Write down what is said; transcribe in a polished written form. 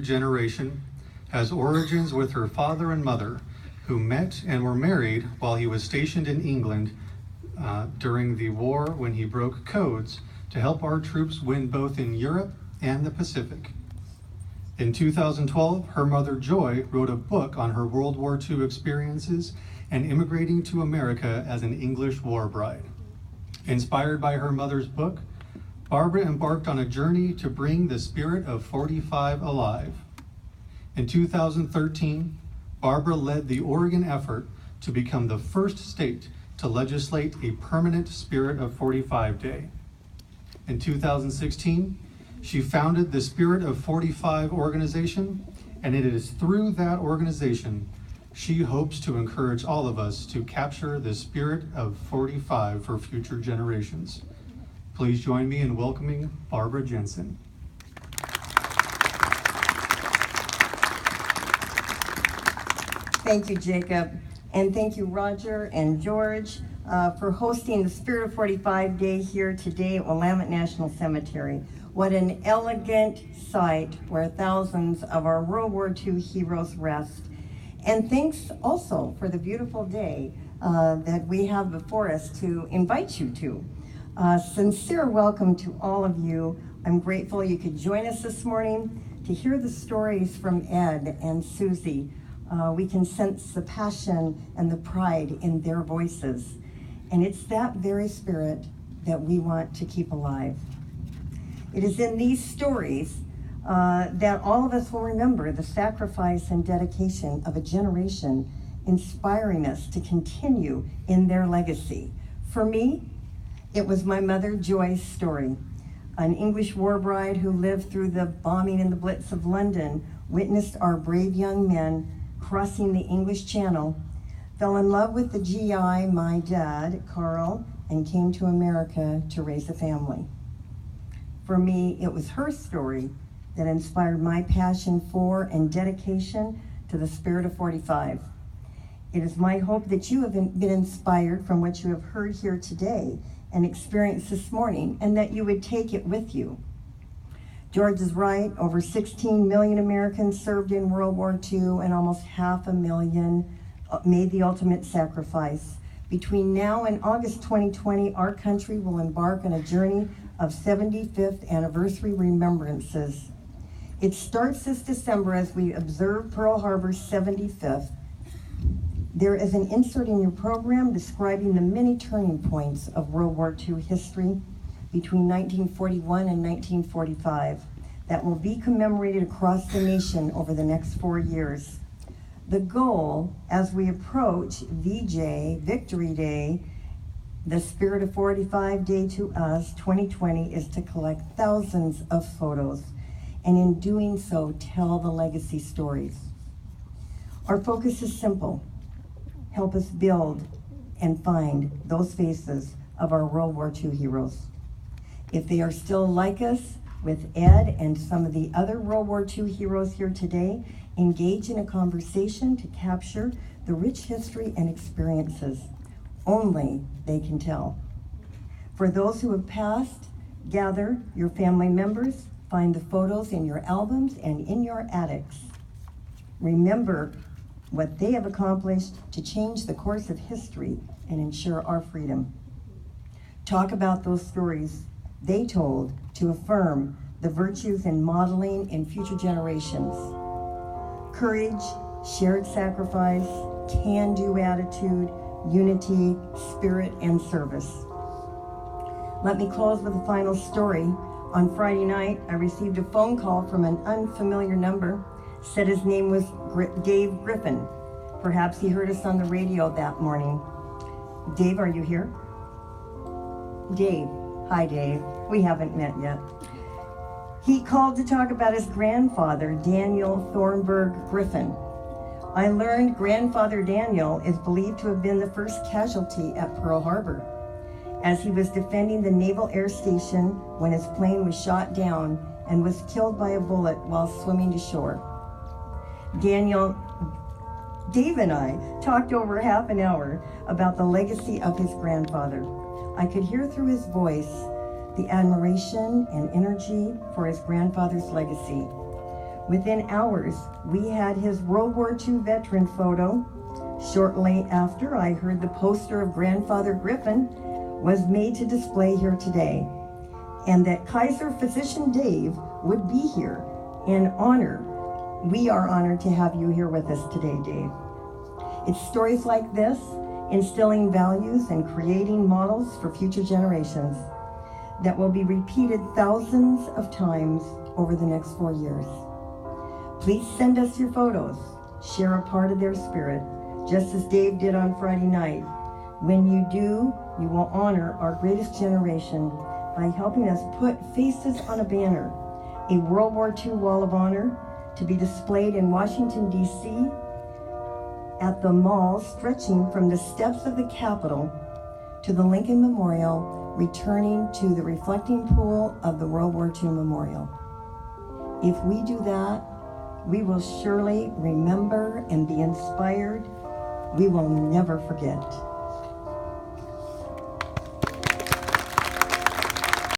Generation has origins with her father and mother, who met and were married while he was stationed in England during the war when he broke codes to help our troops win both in Europe and the Pacific. In 2012, her mother Joy wrote a book on her World War II experiences and immigrating to America as an English war bride. Inspired by her mother's book, Barbara embarked on a journey to bring the spirit of 45 alive. In 2013, Barbara led the Oregon effort to become the first state to legislate a permanent Spirit of 45 Day. In 2016, she founded the Spirit of 45 organization, and it is through that organization she hopes to encourage all of us to capture the spirit of 45 for future generations. Please join me in welcoming Barbara Jensen. Thank you, Jacob, and thank you, Roger and George, for hosting the Spirit of 45 Day here today at Willamette National Cemetery. What an elegant site where thousands of our World War II heroes rest. And thanks also for the beautiful day that we have before us to invite you to. Sincere welcome to all of you. I'm grateful you could join us this morning to hear the stories from Ed and Susie. We can sense the passion and the pride in their voices. And it's that very spirit that we want to keep alive. It is in these stories that all of us will remember the sacrifice and dedication of a generation, inspiring us to continue in their legacy. For me, it was my mother Joy's story. An English war bride who lived through the bombing and the Blitz of London, witnessed our brave young men crossing the English Channel, fell in love with the GI, my dad, Carl, and came to America to raise a family. For me, it was her story that inspired my passion for and dedication to the Spirit of 45. It is my hope that you have been inspired from what you have heard here today and experienced this morning, and that you would take it with you. George is right. Over 16 million Americans served in World War II, and almost 500,000 made the ultimate sacrifice. Between now and August 2020, our country will embark on a journey of 75th anniversary remembrances. It starts this December as we observe Pearl Harbor's 75th. There is an insert in your program describing the many turning points of World War II history between 1941 and 1945 that will be commemorated across the nation over the next 4 years. The goal, as we approach VJ, Victory Day, the Spirit of 45 Day to us, 2020, is to collect thousands of photos, and in doing so, tell the legacy stories. Our focus is simple: help us build and find those faces of our World War II heroes. If they are still like us, with Ed and some of the other World War II heroes here today, engage in a conversation to capture the rich history and experiences only they can tell. For those who have passed, gather your family members, find the photos in your albums and in your attics. Remember what they have accomplished to change the course of history and ensure our freedom. Talk about those stories they told to affirm the virtues in modeling in future generations. Courage, shared sacrifice, can-do attitude, unity, spirit, and service. Let me close with a final story. On Friday night, I received a phone call from an unfamiliar number. Said his name was Dave Griffin. Perhaps he heard us on the radio that morning. Dave, are you here? Dave. Hi, Dave. We haven't met yet. He called to talk about his grandfather, Daniel Thornburg Griffin. I learned grandfather Daniel is believed to have been the first casualty at Pearl Harbor, as he was defending the Naval Air Station when his plane was shot down and was killed by a bullet while swimming to shore. Dave and I talked over half an hour about the legacy of his grandfather. I could hear through his voice the admiration and energy for his grandfather's legacy. Within hours, we had his World War II veteran photo. Shortly after, I heard the poster of Grandfather Griffin was made to display here today, and that Kaiser Physician Dave would be here in honor. We are honored to have you here with us today, Dave. It's stories like this, instilling values and creating models for future generations, that will be repeated thousands of times over the next 4 years. Please send us your photos. Share a part of their spirit, just as Dave did on Friday night. When you do, you will honor our greatest generation by helping us put faces on a banner, a World War II Wall of Honor to be displayed in Washington, D.C., at the mall stretching from the steps of the Capitol to the Lincoln Memorial, returning to the reflecting pool of the World War II Memorial. If we do that, we will surely remember and be inspired. We will never forget.